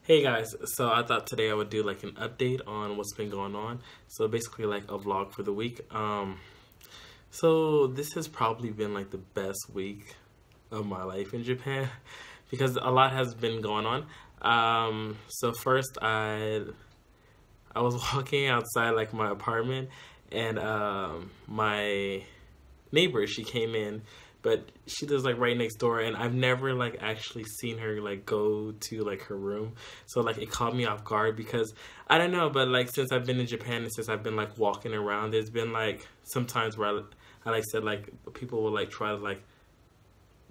Hey guys, so I thought today I would do like an update on what's been going on. So basically like a vlog for the week. So this has probably been like the best week of my life in Japan because a lot has been going on. So first I was walking outside like my apartment and my neighbor, she came in, but she lives like right next door, and I've never like actually seen her like go to like her room. So like it caught me off guard because I don't know, but like since I've been in Japan and since I've been like walking around, there's been like sometimes where I like said like people will like try to like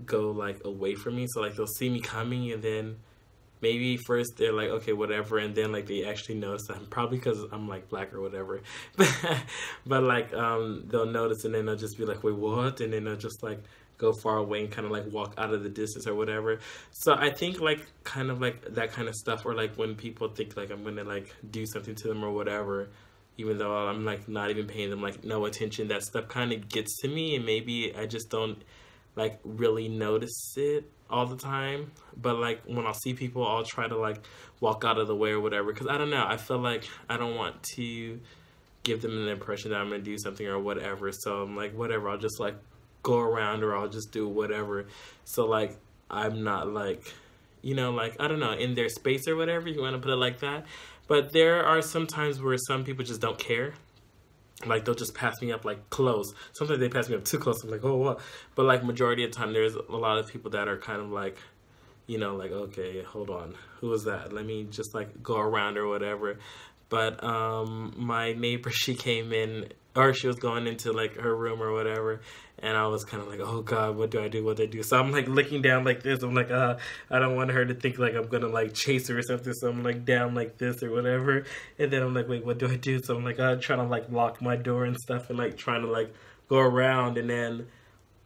go like away from me, so like they'll see me coming and then maybe first they're like okay whatever, and then like they actually notice that I'm probably because I'm like black or whatever, but like they'll notice and then they'll just be like wait what, and then they'll just like go far away and kind of like walk out of the distance or whatever. So I think like kind of like that kind of stuff, or like when people think like I'm gonna like do something to them or whatever, even though I'm like not even paying them like no attention, that stuff kind of gets to me, and maybe I just don't like really notice it all the time. But like when I'll see people, I'll try to like walk out of the way or whatever, because I don't know, I feel like I don't want to give them an impression that I'm gonna do something or whatever. So I'm like whatever, I'll just like go around or I'll just do whatever. So like I'm not like, you know, like I don't know, in their space or whatever, you want to put it like that. But there are some times where some people just don't care, like they'll just pass me up like close. Sometimes they pass me up too close. I'm like, oh what? But like majority of the time, there's a lot of people that are kind of like, you know, like okay, hold on, who was that? Let me just like go around or whatever. But my neighbor, she came in, or she was going into like her room or whatever, and I was kind of like, oh god, what do I do? What do I do? So I'm like looking down like this. I'm like, I don't want her to think like I'm gonna like chase her or something. So I'm like down like this or whatever, and then I'm like, wait, what do I do? So I'm like, trying to like lock my door and stuff, and like trying to like go around, and then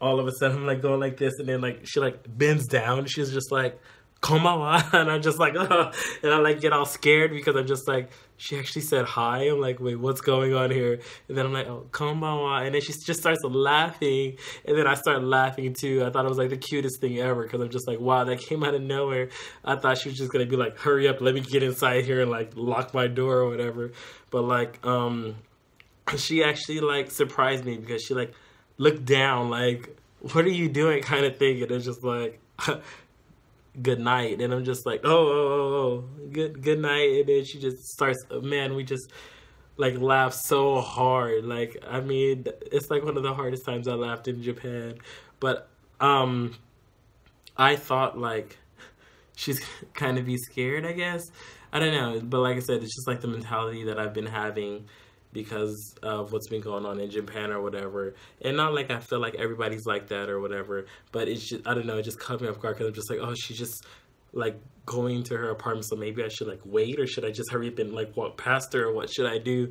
all of a sudden I'm like going like this, and then like she like bends down. She's just like Komawa, and I'm just like, oh, and I like get all scared because I'm just like, she actually said hi. I'm like, wait, what's going on here? And then I'm like, oh, Komawa, and then she just starts laughing, and then I start laughing too. I thought it was like the cutest thing ever because I'm just like, wow, that came out of nowhere. I thought she was just gonna be like, hurry up, let me get inside here and like lock my door or whatever. But like, she actually like surprised me because she like looked down like, what are you doing, kind of thing, and it's just like. Good night, and I'm just like good night, and then she just starts, man, we just like laugh so hard. Like I mean it's like one of the hardest times I laughed in Japan. But I thought like she's kind of be scared, I guess. I don't know, but like I said, it's just like the mentality that I've been having because of what's been going on in Japan or whatever. And not like I feel like everybody's like that or whatever, but it's just, I don't know, it just caught me off guard because I'm just like, oh, she's just like going to her apartment, so maybe I should like wait, or should I just hurry up and like walk past her, or what should I do?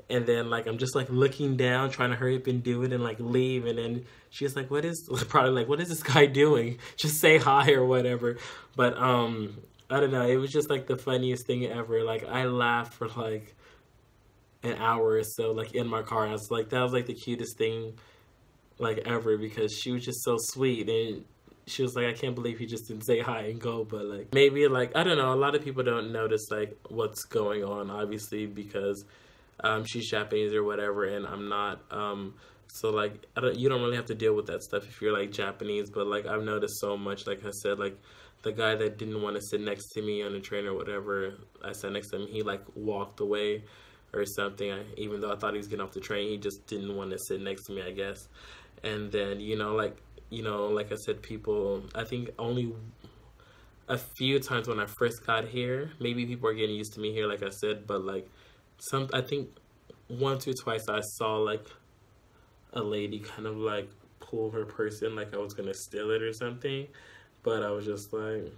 And then like I'm just like looking down trying to hurry up and do it and like leave, and then she's like, what is, probably like, what is this guy doing? Just say hi or whatever. But I don't know, it was just like the funniest thing ever. Like I laughed for like an hour or so like in my car. I was like, that was like the cutest thing like ever, because she was just so sweet, and she was like, I can't believe he just didn't say hi and go. But like maybe like I don't know, a lot of people don't notice like what's going on, obviously, because she's Japanese or whatever and I'm not. So like you don't really have to deal with that stuff if you're like Japanese. But like I've noticed so much, like I said, like the guy that didn't want to sit next to me on the train or whatever, I sat next to him, he like walked away or something. Even though I thought he was getting off the train, he just didn't want to sit next to me, I guess. And then like I said, people, I think only a few times when I first got here, maybe people are getting used to me here, like I said, but like I think once or twice I saw like a lady kind of like pull her purse in like I was gonna steal it or something, but I was just like,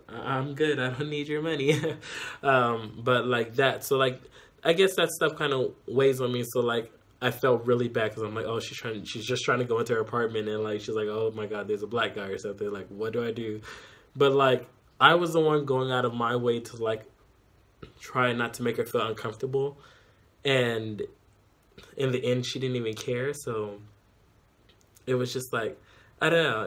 I'm good, I don't need your money. But like that, so like I guess that stuff kind of weighs on me. So like I felt really bad because I'm like, oh, she's just trying to go into her apartment, and like she's like, oh my god, there's a black guy or something. Like, what do I do? But like I was the one going out of my way to like try not to make her feel uncomfortable, and in the end, she didn't even care. So it was just like, I don't know.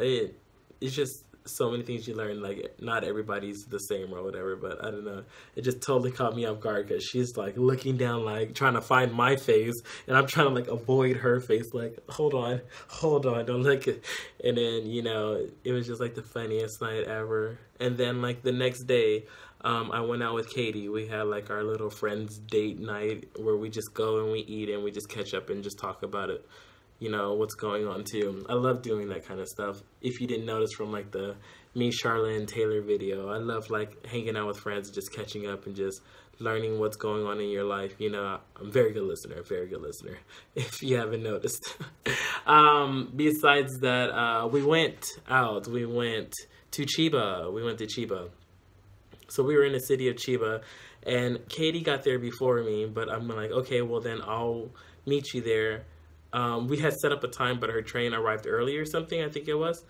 It's just so many things you learn. Like, not everybody's the same or whatever, but I don't know. It just totally caught me off guard because she's like looking down, like trying to find my face, and I'm trying to like avoid her face. Like, hold on, don't look. And then, you know, it was just like the funniest night ever. And then like the next day, I went out with Katie. We had like our little friends date night where we just go and we eat and we just catch up and just talk about it. You know, what's going on too. I love doing that kind of stuff. If you didn't notice from like the me, Charlotte, and Taylor video, I love like hanging out with friends, just catching up and just learning what's going on in your life. You know, I'm a very good listener, if you haven't noticed. Besides that, we went out. We went to Chiba. So we were in the city of Chiba, and Katie got there before me, but I'm like, okay, well then I'll meet you there. We had set up a time, but her train arrived early or something, I think it was.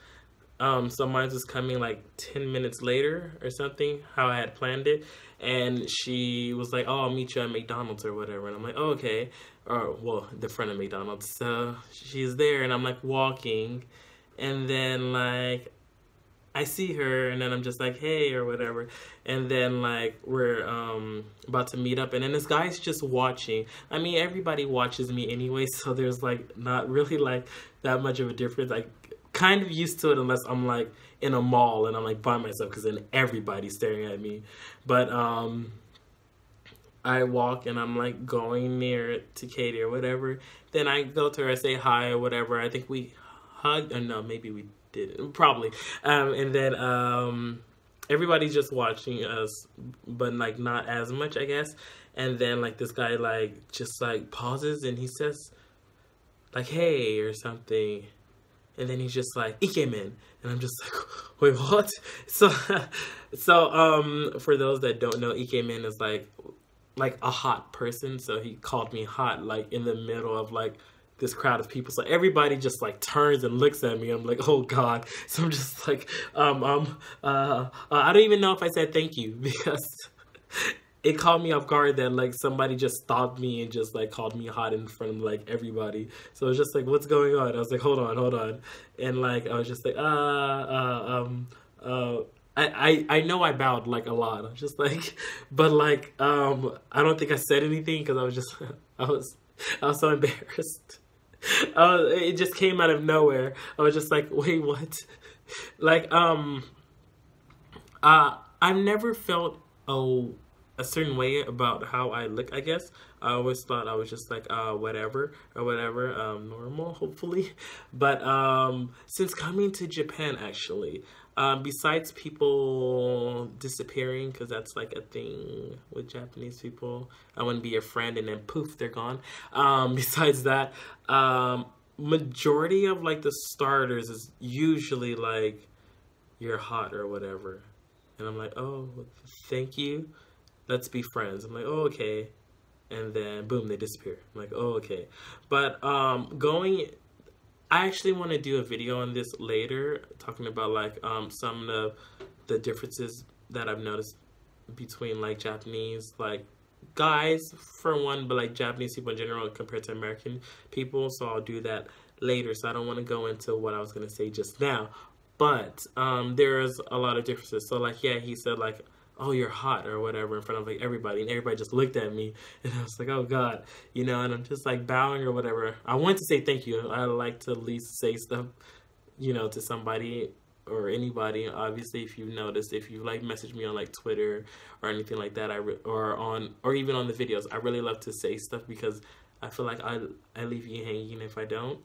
So mine was coming like 10 minutes later or something, how I had planned it. And she was like, oh, I'll meet you at McDonald's or whatever. And I'm like, oh, okay. Or, well, the front of McDonald's. So she's there, and I'm like walking. And then like, I see her, and then I'm just like, hey, or whatever. And then, like, we're about to meet up, and then this guy's just watching. I mean, everybody watches me anyway, so there's, like, not really, like, that much of a difference. I kind of used to it unless I'm, like, in a mall, and I'm, like, by myself, because then everybody's staring at me. But I walk, and I'm, like, going near to Katie or whatever. Then I go to her, I say hi or whatever. I think we hugged, or no, maybe we did, probably. And then everybody's just watching us, but like not as much, I guess. And then like this guy like just like pauses and he says like, hey, or something. And then he's just like, Ikemen. And I'm just like, wait, what? So for those that don't know, Ikemen is like a hot person. So he called me hot like in the middle of like this crowd of people, so everybody just like turns and looks at me. I'm like, oh god. So I'm just like, I don't even know if I said thank you, because it caught me off guard that like somebody just stopped me and just like called me hot in front of like everybody. So it was just like, what's going on? I was like, hold on, and like I was just like, I know I bowed like a lot. I'm just like, but like I don't think I said anything because I was just I was so embarrassed. It just came out of nowhere. I was just like, wait, what? Like, I've never felt a certain way about how I look, I guess. I always thought I was just like, whatever, normal, hopefully. But, since coming to Japan, actually, besides people disappearing, because that's like a thing with Japanese people, I want to be your friend and then poof, they're gone. Besides that, majority of like the starters is usually like, you're hot or whatever. And I'm like, oh, thank you. Let's be friends. I'm like, oh, okay. And then boom, they disappear. I'm like, oh, okay. But I actually want to do a video on this later, talking about like some of the differences that I've noticed between like Japanese like guys for one, but like Japanese people in general compared to American people. So I'll do that later. So I don't want to go into what I was gonna say just now. But there's a lot of differences. So like, yeah, he said like, oh, you're hot or whatever in front of like everybody, and everybody just looked at me, and I was like, oh god, you know, and I'm just like bowing or whatever. I want to say thank you. I like to at least say stuff, you know, to somebody or anybody. Obviously, if you've noticed, if you like message me on like Twitter or anything like that, or even on the videos, I really love to say stuff because I feel like I leave you hanging if I don't,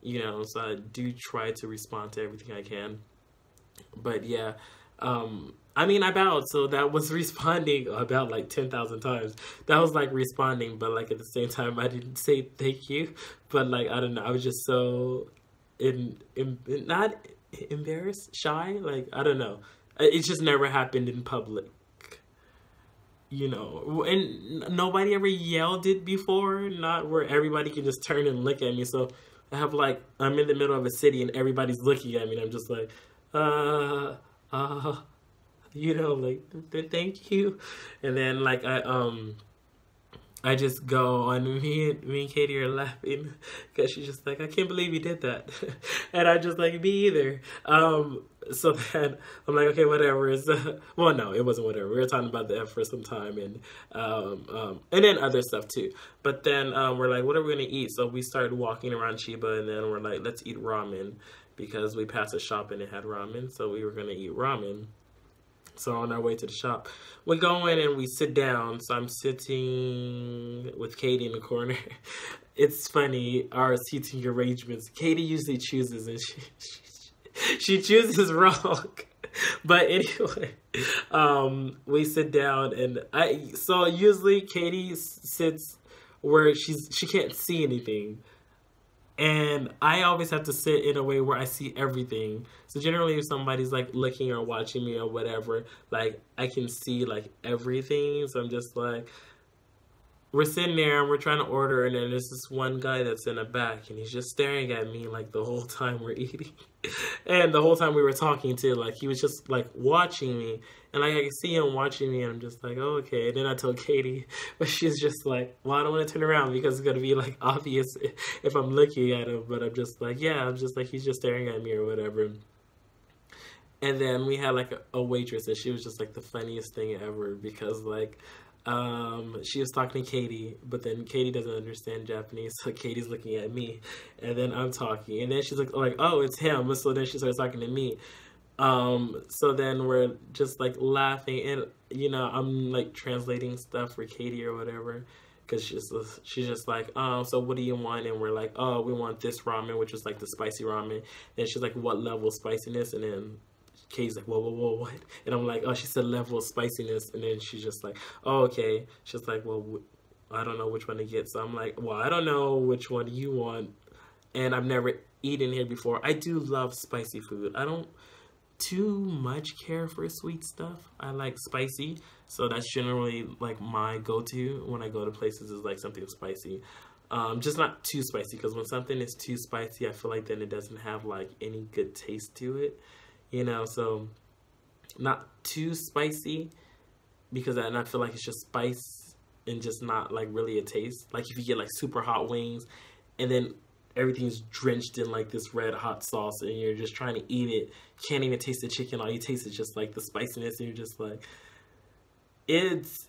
you know. So I do try to respond to everything I can. But yeah, I mean, I bowed, so that was responding about like 10,000 times. That was like responding, but like at the same time, I didn't say thank you. But like, I don't know, I was just so not embarrassed, shy. Like, I don't know. It just never happened in public, you know. And nobody ever yelled it before, not where everybody can just turn and look at me. So I have like, I'm in the middle of a city and everybody's looking at me, and I'm just like, you know, like, thank you. And then like I just go and me and Katie are laughing because she's just like, I can't believe you did that. And I just like, me either. So then I'm like, okay, whatever. Well, no, it wasn't whatever. We were talking about the F for some time and then other stuff too. But then we're like, what are we going to eat? So we started walking around Chiba and then we're like, let's eat ramen because we passed a shop and it had ramen. So we were going to eat ramen. So on our way to the shop, we go in and we sit down. So I'm sitting with Katie in the corner. It's funny, our seating arrangements. Katie usually chooses and she chooses wrong. But anyway, we sit down and so usually Katie sits where she can't see anything. And I always have to sit in a way where I see everything. So generally if somebody's like looking or watching me or whatever, like I can see like everything. So I'm just like, we're sitting there and we're trying to order and then there's this one guy that's in the back and he's just staring at me like the whole time we're eating. And the whole time we were talking too, like he was just like watching me. And like I can see him watching me and I'm just like, oh, okay. And then I told Katie, but she's just like, well, I don't want to turn around because it's going to be like obvious if I'm looking at him. But I'm just like, yeah, I'm just like, he's just staring at me or whatever. And then we had like a waitress and she was just like the funniest thing ever because like, she was talking to Katie, but then Katie doesn't understand Japanese, so Katie's looking at me, and then I'm talking, and then she's like, oh, it's him, so then she starts talking to me. So then we're just like laughing, and you know, I'm like translating stuff for Katie or whatever, because she's just like, so what do you want? And we're like, oh, we want this ramen, which is like the spicy ramen. And she's like, what level of spiciness? And then Katie's like, whoa, what? And I'm like, oh, she said level of spiciness. And then she's just like, oh, okay. She's like, well, I don't know which one to get. So I'm like, well, I don't know which one you want. And I've never eaten here before. I do love spicy food. I don't too much care for sweet stuff. I like spicy. So that's generally like my go-to when I go to places is like something spicy. Just not too spicy, because when something is too spicy, I feel like then it doesn't have like any good taste to it. You know, so not too spicy because I feel like it's just spice and just not like really a taste. Like if you get like super hot wings and then everything's drenched in like this red hot sauce and you're just trying to eat it, you can't even taste the chicken. All you taste is just like the spiciness and you're just like, it's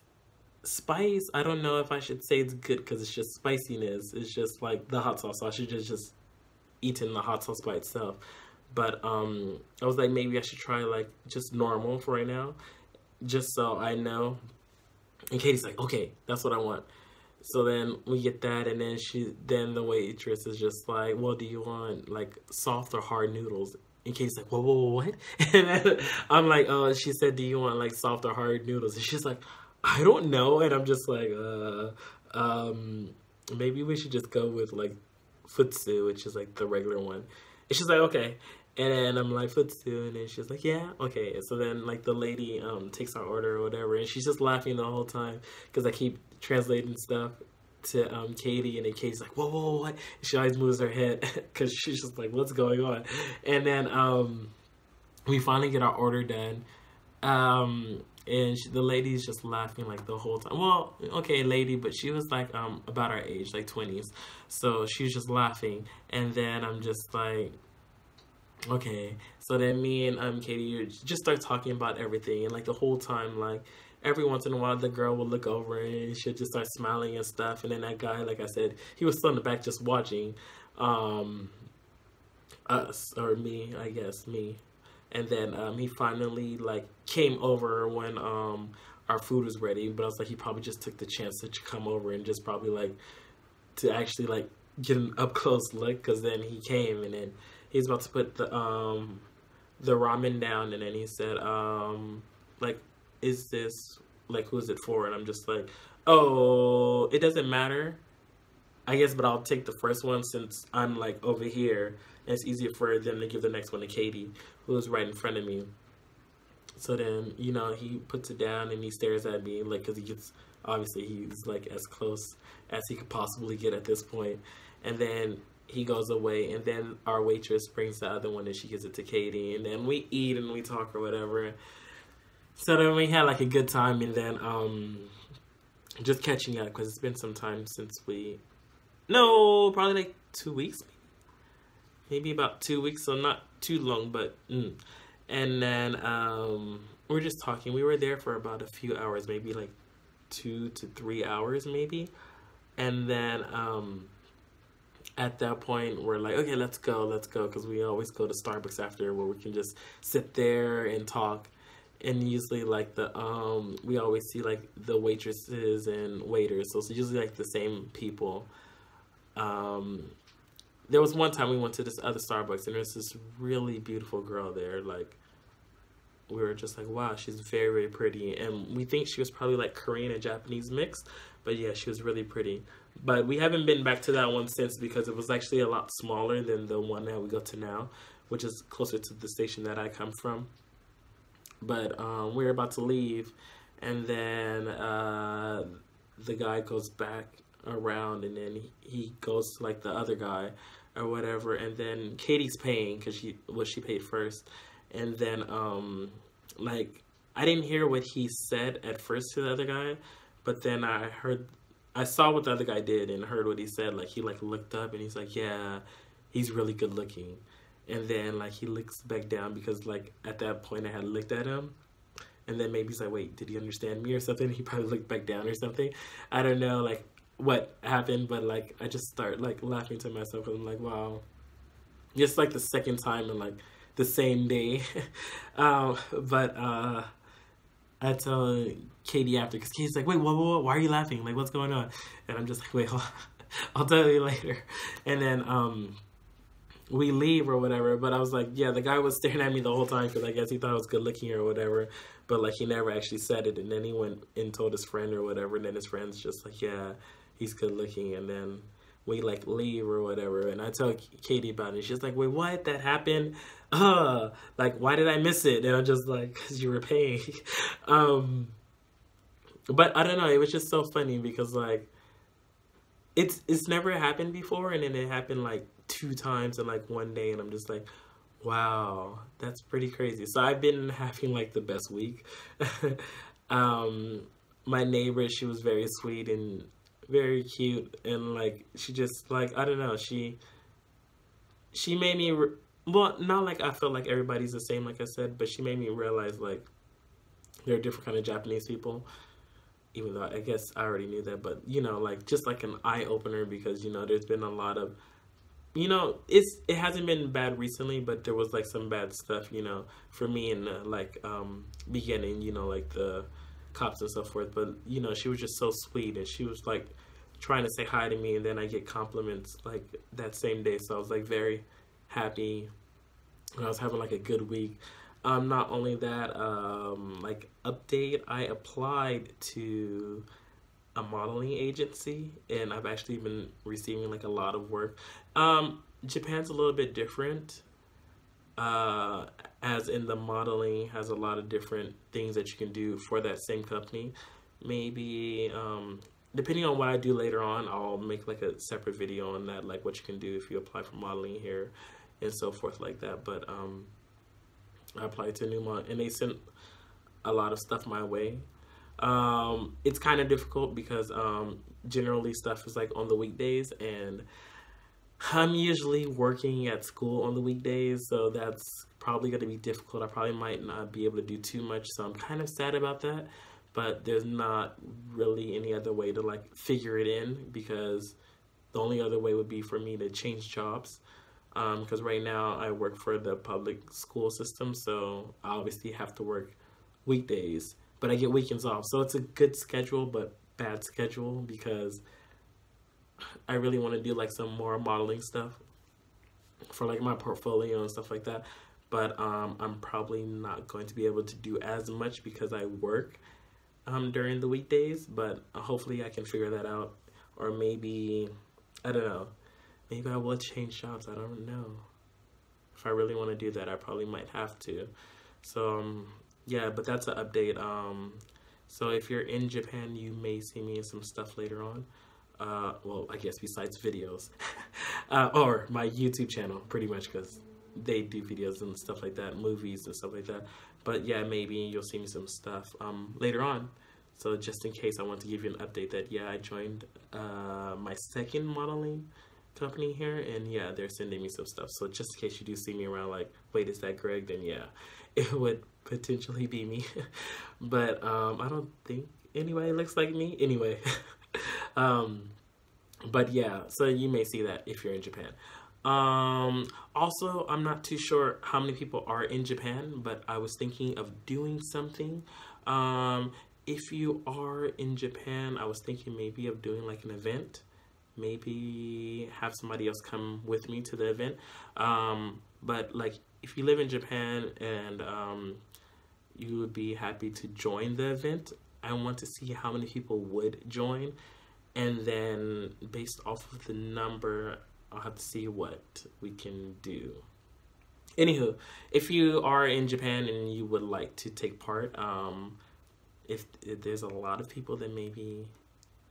spice. I don't know if I should say it's good because it's just spiciness. It's just like the hot sauce. So I should just eaten the hot sauce by itself. But I was like, maybe I should try like just normal for right now, just so I know. And Katie's like, okay, that's what I want. So then we get that, and then the waitress is just like, well, do you want like soft or hard noodles? And Katie's like, whoa, what? And then I'm like, oh, she said, do you want like soft or hard noodles? And she's like, I don't know. And I'm just like, maybe we should just go with like futsu, which is like the regular one. And she's like, okay. And then I'm like, futsu. And then she's like, yeah, okay. And so then like the lady takes our order or whatever. And she's just laughing the whole time because I keep translating stuff to Katie. And then Katie's like, whoa, what? And she always moves her head because she's just like, what's going on? And then we finally get our order done. And the lady's just laughing like the whole time. Well, okay, lady, but she was like about our age, like 20s. So she was just laughing. And then I'm just like, okay. So then me and Katie just start talking about everything. And like the whole time, like every once in a while, the girl will look over and she'll just start smiling and stuff. And then that guy, like I said, he was still in the back just watching us, or me, I guess, me. And then he finally like came over when our food was ready. But I was like, he probably just took the chance to come over and just probably like to actually like get an up close look, because then he came and then he's about to put the ramen down, and then he said like, is this like, who's it for? And I'm just like, oh, it doesn't matter, I guess, but I'll take the first one since I'm like over here. And it's easier for them to give the next one to Katie, who's right in front of me. So then, you know, he puts it down and he stares at me, like, because he gets, obviously he's like as close as he could possibly get at this point. And then he goes away, and then our waitress brings the other one and she gives it to Katie. And then we eat and we talk or whatever. So then we had like a good time, and then just catching up because it's been some time since no, probably like 2 weeks, maybe about 2 weeks, so not too long, but and then we're just talking. We were there for about a few hours, maybe like 2 to 3 hours, maybe, and then at that point we're like, okay, let's go, because we always go to Starbucks after, where we can just sit there and talk. And usually like we always see like the waitresses and waiters, so it's usually like the same people. There was one time we went to this other Starbucks, and there's this really beautiful girl there. Like, we were just like, wow, she's very, very pretty. And we think she was probably like Korean and Japanese mixed. But yeah, she was really pretty. But we haven't been back to that one since, because it was actually a lot smaller than the one that we go to now, which is closer to the station that I come from. But we were about to leave, and then the guy goes back around, and then he goes to like the other guy or whatever, and then Katie's paying because she paid first. And then like, I didn't hear what he said at first to the other guy, but then I saw what the other guy did and heard what he said. Like, he like looked up and he's like, yeah, he's really good looking. And then like he looks back down, because like at that point I had looked at him, and then maybe he's like, wait, did he understand me or something? He probably looked back down or something. I don't know like what happened, but like I just start like laughing to myself, and I'm like, wow, just like the second time in like the same day. But I tell Katie after, because Katie's like, wait, what, why are you laughing? Like, what's going on? And I'm just like, wait, hold on. I'll tell you later. And then we leave or whatever, but I was like, yeah, the guy was staring at me the whole time, because I guess he thought I was good looking or whatever, but like he never actually said it. And then he went and told his friend or whatever, and then his friend's just like, yeah, he's good looking. And then we like leave or whatever, and I tell Katie about it. She's like, wait, what? That happened? Like, why did I miss it? And I'm just like, because you were paying. But I don't know, it was just so funny, because like it's never happened before, and then it happened like 2 times in like one day, and I'm just like, wow, that's pretty crazy. So I've been having like the best week. My neighbor, she was very sweet and very cute, and like she just like, I don't know, she made me well, not like I felt like everybody's the same, like I said, but she made me realize like there are different kind of Japanese people, even though I guess I already knew that. But you know, like just like an eye opener, because you know there's been a lot of, you know, it hasn't been bad recently, but there was like some bad stuff, you know, for me in the like beginning, you know, like the cops and so forth. But you know, she was just so sweet, and she was like trying to say hi to me, and then I get compliments like that same day. So I was like very happy, and I was having like a good week. Not only that, like update, I applied to a modeling agency, and I've actually been receiving like a lot of work. Japan's a little bit different, as in the modeling has a lot of different things that you can do for that same company. Maybe depending on what I do later on, I'll make like a separate video on that, like what you can do if you apply for modeling here and so forth like that. But I applied to a new model, and they sent a lot of stuff my way. It's kind of difficult because generally stuff is like on the weekdays, and I'm usually working at school on the weekdays, so that's probably going to be difficult. I probably might not be able to do too much, so I'm kind of sad about that. But there's not really any other way to like figure it in, because the only other way would be for me to change jobs. Because right now I work for the public school system, so I obviously have to work weekdays, but I get weekends off. So it's a good schedule, but bad schedule, because I really want to do like some more modeling stuff for like my portfolio and stuff like that. But I'm probably not going to be able to do as much because I work during the weekdays, but hopefully I can figure that out. Or maybe, I don't know, maybe I will change jobs. I don't know. If I really want to do that, I probably might have to. So yeah, but that's an update. So if you're in Japan, you may see me in some stuff later on. Well, I guess besides videos. Or my YouTube channel, pretty much, because they do videos and stuff like that, movies and stuff like that. But yeah, maybe you'll see me some stuff later on. So just in case, I want to give you an update that yeah, I joined my second modeling company here, and yeah, they're sending me some stuff. So just in case you do see me around like, wait, is that Greg? Then yeah, it would potentially be me. But I don't think anybody looks like me anyway. But yeah, so you may see that if you're in Japan. Also, I'm not too sure how many people are in Japan, but I was thinking of doing something. If you are in Japan, I was thinking maybe of doing like an event. Maybe have somebody else come with me to the event. But like if you live in Japan and you would be happy to join the event, I want to see how many people would join. And then based off of the number, I'll have to see what we can do. Anywho, if you are in Japan and you would like to take part, if there's a lot of people, then maybe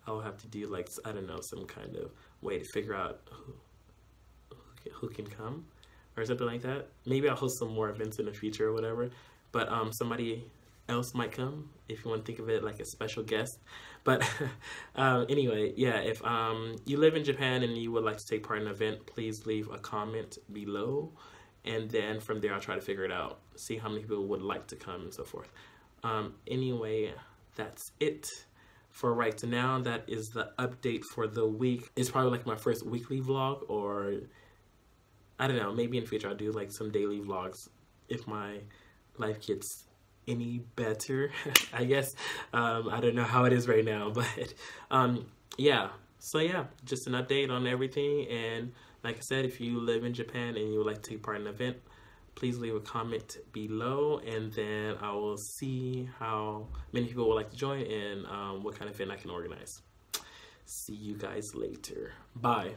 I'll have to do like, I don't know, some kind of way to figure out who can come or something like that. Maybe I'll host some more events in the future or whatever. But somebody else might come if you want to think of it like a special guest. But anyway, yeah, if you live in Japan and you would like to take part in an event, please leave a comment below, and then from there I'll try to figure it out, see how many people would like to come and so forth. Anyway, that's it for right now. That is the update for the week. It's probably like my first weekly vlog, or I don't know, maybe in the future I'll do like some daily vlogs if my life gets any better. I guess I don't know how it is right now, but yeah, so yeah, just an update on everything. And like I said, if you live in Japan and you would like to take part in an event, please leave a comment below, and then I will see how many people would like to join and what kind of event I can organize. See you guys later. Bye.